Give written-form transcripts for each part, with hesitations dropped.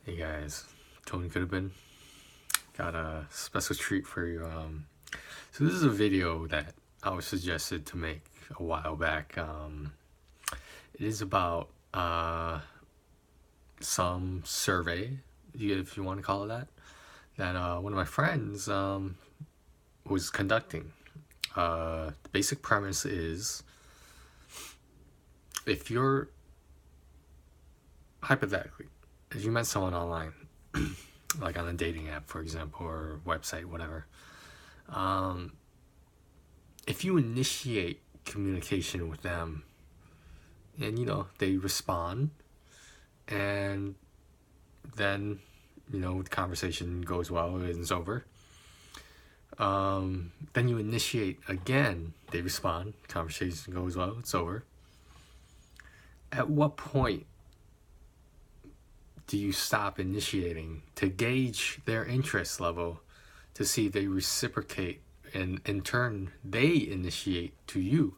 Hey guys, TonyCouldveBeen got a special treat for you. So this is a video that I was suggested to make a while back. It is about some survey, if you want to call it that one of my friends was conducting. The basic premise is, if you're hypothetically, if you met someone online, like on a dating app, for example, or website, whatever, if you initiate communication with them and, they respond, and then, the conversation goes well and it's over, then you initiate again, they respond, conversation goes well, it's over. At what point do you stop initiating to gauge their interest level to see if they reciprocate, and in turn they initiate to you?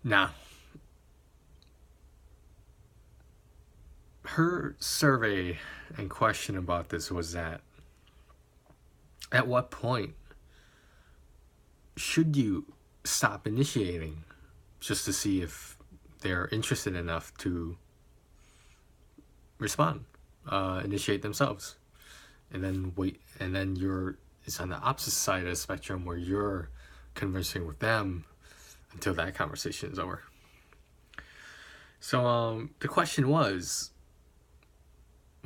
Now, her survey and question about this was that, at what point should you stop initiating just to see if they're interested enough to respond, initiate themselves, and then wait, and then it's on the opposite side of the spectrum where you're conversing with them until that conversation is over. So the question was,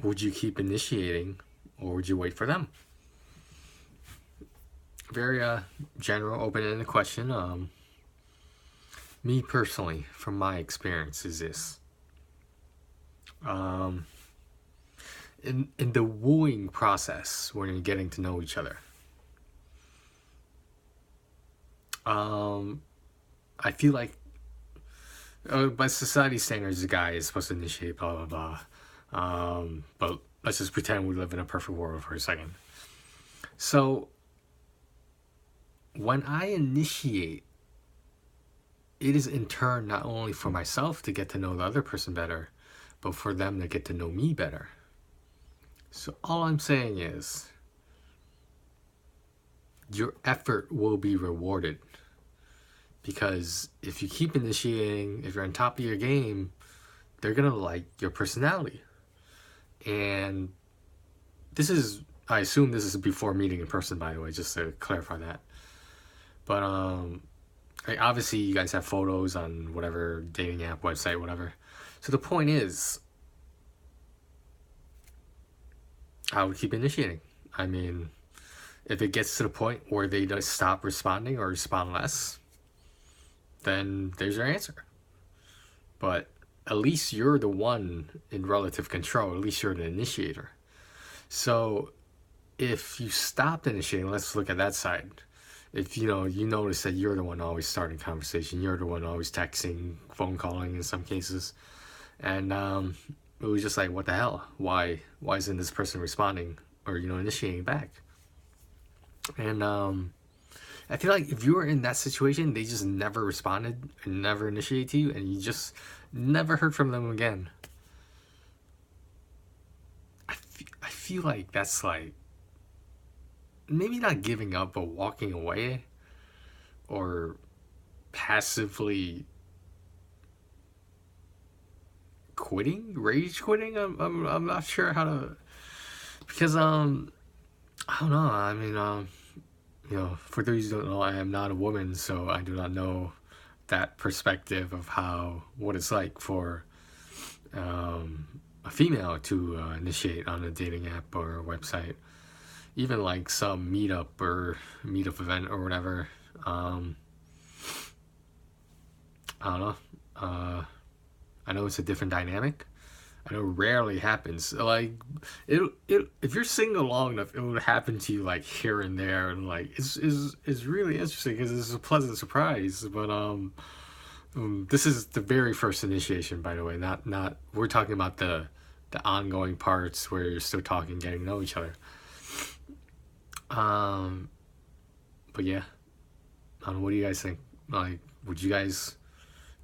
would you keep initiating or would you wait for them? Very general, open-ended question. Me personally, from my experience, is this. In the wooing process, when you're getting to know each other, I feel like, by society standards, the guy is supposed to initiate, blah blah blah. But let's just pretend we live in a perfect world for a second. So when I initiate, it is in turn not only for myself to get to know the other person better, but for them to get to know me better. So all I'm saying is, your effort will be rewarded. Because if you keep initiating, if you're on top of your game, they're going to like your personality. And I assume this is before meeting in person, by the way, just to clarify that. But obviously you guys have photos on whatever dating app, website, whatever. So the point is, I would keep initiating. I mean, if it gets to the point where they just stop responding or respond less, then there's your answer. But at least you're the one in relative control. At least you're the initiator. So if you stopped initiating, let's look at that side. If you notice that you're the one always starting conversation, you're the one always texting, phone calling in some cases, and it was just like, what the hell? Why isn't this person responding or initiating back? And I feel like if you were in that situation, they just never responded and never initiated to you, and you just never heard from them again. I feel like that's like, maybe not giving up, but walking away, or passively quitting, rage quitting. I'm not sure how to, because I don't know. I mean, for those who don't know, I am not a woman, so I do not know that perspective of what it's like for a female to initiate on a dating app or a website, even like some meetup event or whatever. I don't know. I know it's a different dynamic. I know rarely happens. Like, if you're single long enough, it would happen to you like here and there, and like it's really interesting because it's a pleasant surprise. But this is the very first initiation, by the way. Not we're talking about the ongoing parts where you're still talking, getting to know each other. But yeah, I don't know. What do you guys think? Like, would you guys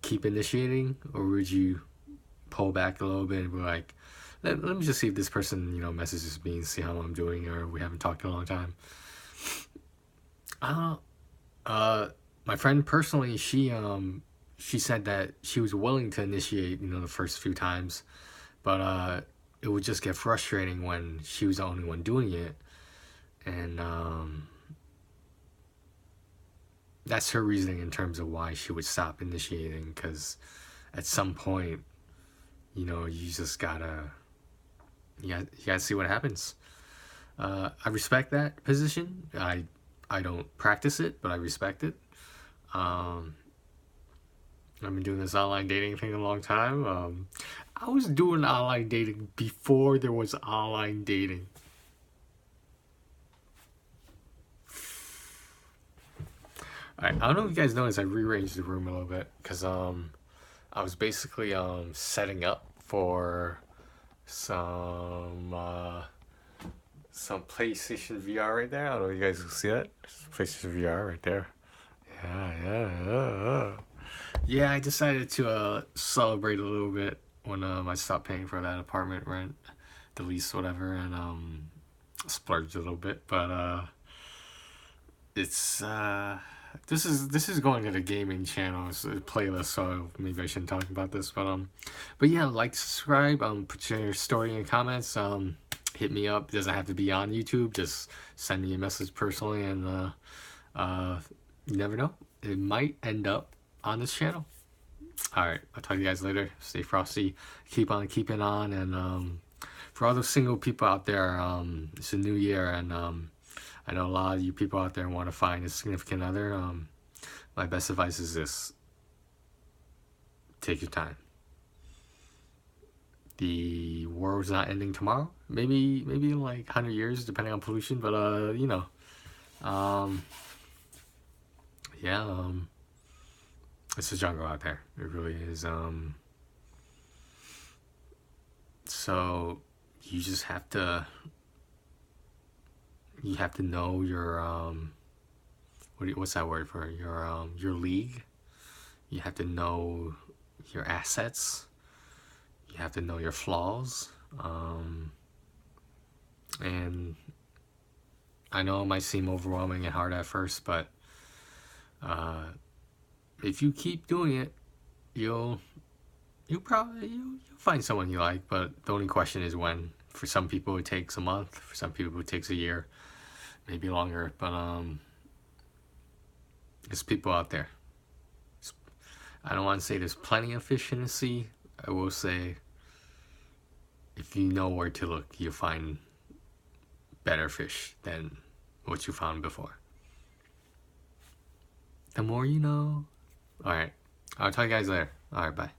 keep initiating, or would you pull back a little bit and be like, let me just see if this person, you know, messages me and see how I'm doing, or we haven't talked in a long time. My friend personally, she said that she was willing to initiate, you know, the first few times, but it would just get frustrating when she was the only one doing it, and that's her reasoning in terms of why she would stop initiating, because at some point, you know, you just gotta, you gotta see what happens. I respect that position. I don't practice it, but I respect it. I've been doing this online dating thing a long time. I was doing online dating before there was online dating. Alright, I don't know if you guys noticed, I rearranged the room a little bit, because I was basically setting up for some PlayStation VR right there. I don't know if you guys can see that. PlayStation VR right there. Yeah, I decided to celebrate a little bit when I stopped paying for that apartment rent, the lease, whatever, and splurged a little bit. But it's this is going to the gaming channel playlist, so maybe I shouldn't talk about this. But yeah, like, subscribe, put your story in the comments, hit me up. It doesn't have to be on YouTube. Just send me a message personally, and you never know, it might end up on this channel. Alright, I'll talk to you guys later. Stay frosty, keep on keeping on, and for all those single people out there, it's a new year, and I know a lot of you people out there want to find a significant other. My best advice is this: take your time. The world's not ending tomorrow. Maybe in like 100 years, depending on pollution. But you know, yeah, it's a jungle out there. It really is. So you just have to. You have to know your what's that word for your league. You have to know your assets. You have to know your flaws. And I know it might seem overwhelming and hard at first, but if you keep doing it, you'll find someone you like. But the only question is when. For some people it takes a month, for some people it takes a year, maybe longer, but there's people out there. I don't want to say there's plenty of fish in the sea. I will say, if you know where to look, you'll find better fish than what you found before. The more you know. Alright, I'll talk to you guys later. Alright, bye.